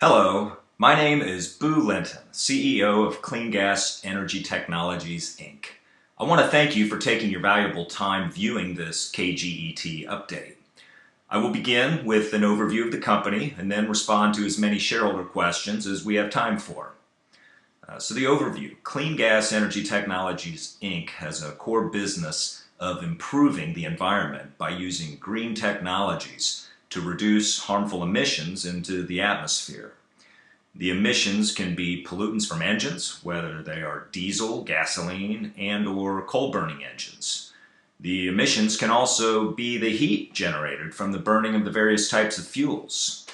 Hello, my name is Boo Linton, CEO of Kleangas Energy Technologies, Inc. I want to thank you for taking your valuable time viewing this KGET update. I will begin with an overview of the company and then respond to as many shareholder questions as we have time for. So the overview, Kleangas Energy Technologies, Inc. has a core business of improving the environment by using green technologies to reduce harmful emissions into the atmosphere. The emissions can be pollutants from engines, whether they are diesel, gasoline, and/or coal-burning engines. The emissions can also be the heat generated from the burning of the various types of fuels.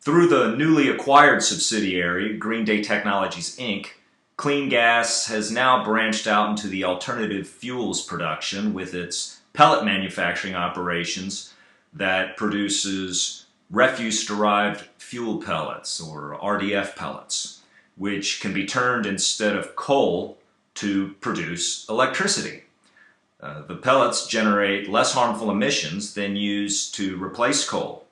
Through the newly acquired subsidiary, Green Day Technologies, Inc., Kleangas has now branched out into the alternative fuels production with its pellet manufacturing operations that produces refuse-derived fuel pellets, or RDF pellets, which can be turned instead of coal to produce electricity. The pellets generate less harmful emissions than used to replace coal.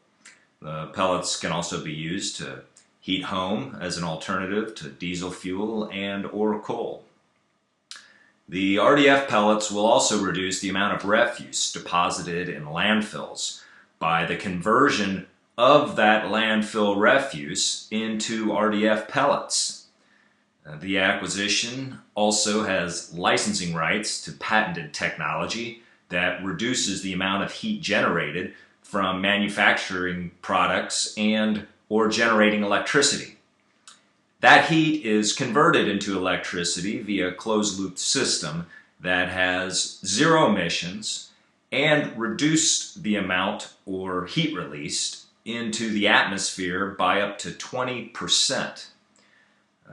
The pellets can also be used to heat home as an alternative to diesel fuel and/or coal. The RDF pellets will also reduce the amount of refuse deposited in landfills by the conversion of that landfill refuse into RDF pellets. The acquisition also has licensing rights to patented technology that reduces the amount of heat generated from manufacturing products and/or generating electricity. That heat is converted into electricity via a closed-loop system that has zero emissions and reduced the amount or heat released into the atmosphere by up to 20%.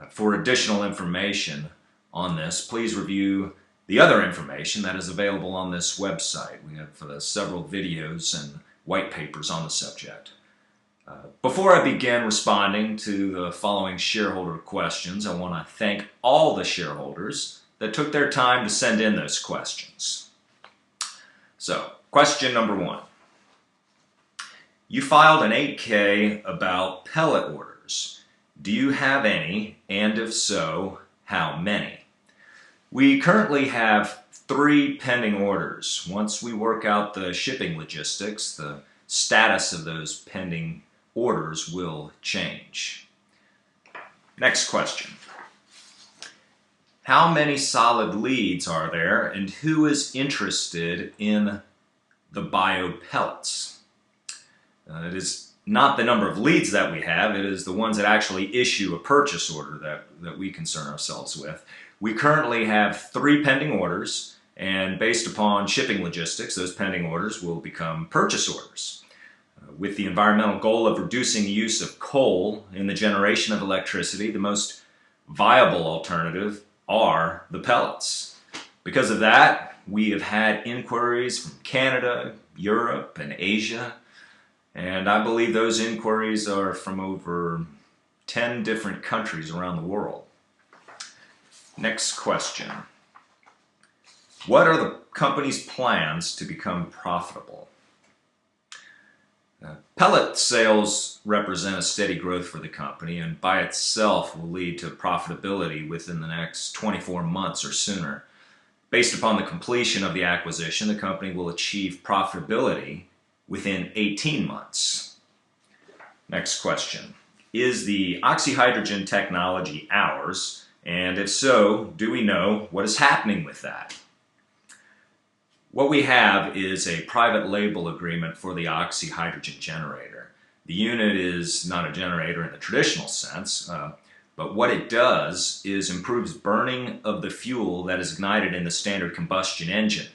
For additional information on this, please review the other information that is available on this website. We have several videos and white papers on the subject. Before I begin responding to the following shareholder questions, I want to thank all the shareholders that took their time to send in those questions. So, question number 1. You filed an 8K about pellet orders. Do you have any, and if so, how many? We currently have 3 pending orders. Once we work out the shipping logistics, the status of those pending orders will change. Next question. How many solid leads are there, and who is interested in the bio pellets? It is not the number of leads that we have, it is the ones that actually issue a purchase order that we concern ourselves with. We currently have 3 pending orders, and based upon shipping logistics, those pending orders will become purchase orders. With the environmental goal of reducing the use of coal in the generation of electricity, the most viable alternative are the pellets. Because of that, we have had inquiries from Canada, Europe, and Asia, and I believe those inquiries are from over 10 different countries around the world. Next question. What are the company's plans to become profitable? Pellet sales represent a steady growth for the company, and by itself will lead to profitability within the next 24 months or sooner. Based upon the completion of the acquisition, the company will achieve profitability within 18 months. Next question. Is the oxyhydrogen technology ours? And if so, do we know what is happening with that? What we have is a private label agreement for the oxyhydrogen generator. The unit is not a generator in the traditional sense, but what it does is improves burning of the fuel that is ignited in the standard combustion engine.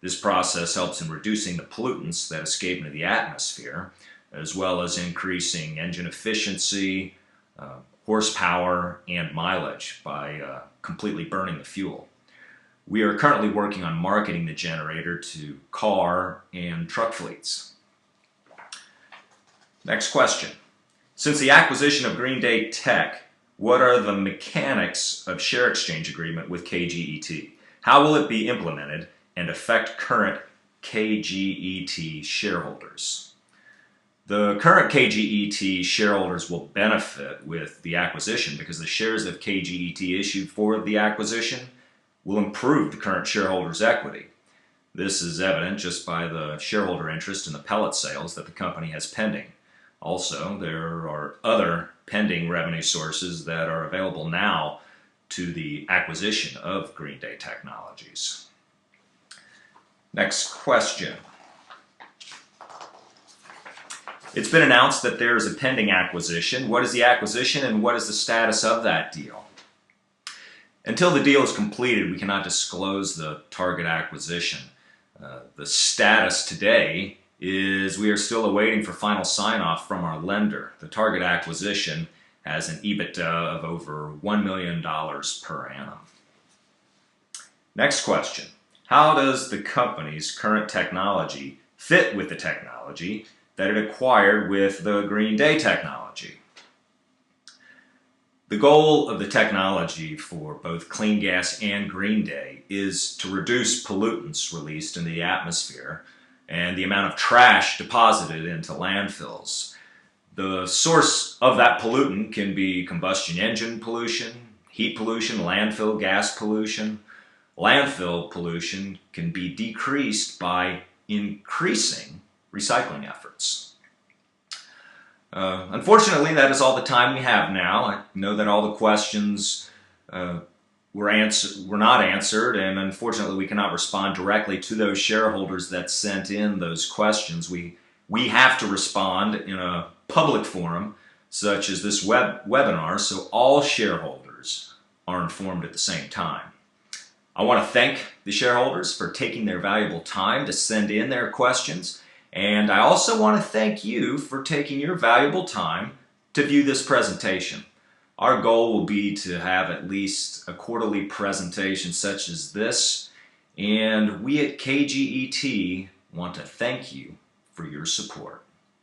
This process helps in reducing the pollutants that escape into the atmosphere, as well as increasing engine efficiency, horsepower, and mileage by completely burning the fuel. We are currently working on marketing the generator to car and truck fleets. Next question. Since the acquisition of Green Day Tech, what are the mechanics of share exchange agreement with KGET? How will it be implemented and affect current KGET shareholders? The current KGET shareholders will benefit with the acquisition because the shares of KGET issued for the acquisition will improve the current shareholders' equity. This is evident just by the shareholder interest in the pellet sales that the company has pending. Also, there are other pending revenue sources that are available now to the acquisition of Green Day Technologies. Next question. It's been announced that there is a pending acquisition. What is the acquisition and what is the status of that deal? Until the deal is completed, we cannot disclose the target acquisition. The status today is we are still awaiting for final sign-off from our lender. The target acquisition has an EBITDA of over $1 million per annum. Next question. How does the company's current technology fit with the technology that it acquired with the Green Day technology? The goal of the technology for both Kleangas and Green Day is to reduce pollutants released in the atmosphere and the amount of trash deposited into landfills. The source of that pollutant can be combustion engine pollution, heat pollution, landfill gas pollution. Landfill pollution can be decreased by increasing recycling efforts. Unfortunately, that is all the time we have now. I know that all the questions were not answered, and unfortunately we cannot respond directly to those shareholders that sent in those questions. We have to respond in a public forum such as this webinar so all shareholders are informed at the same time. I want to thank the shareholders for taking their valuable time to send in their questions. And I also want to thank you for taking your valuable time to view this presentation. Our goal will be to have at least a quarterly presentation such as this, and we at KGET want to thank you for your support.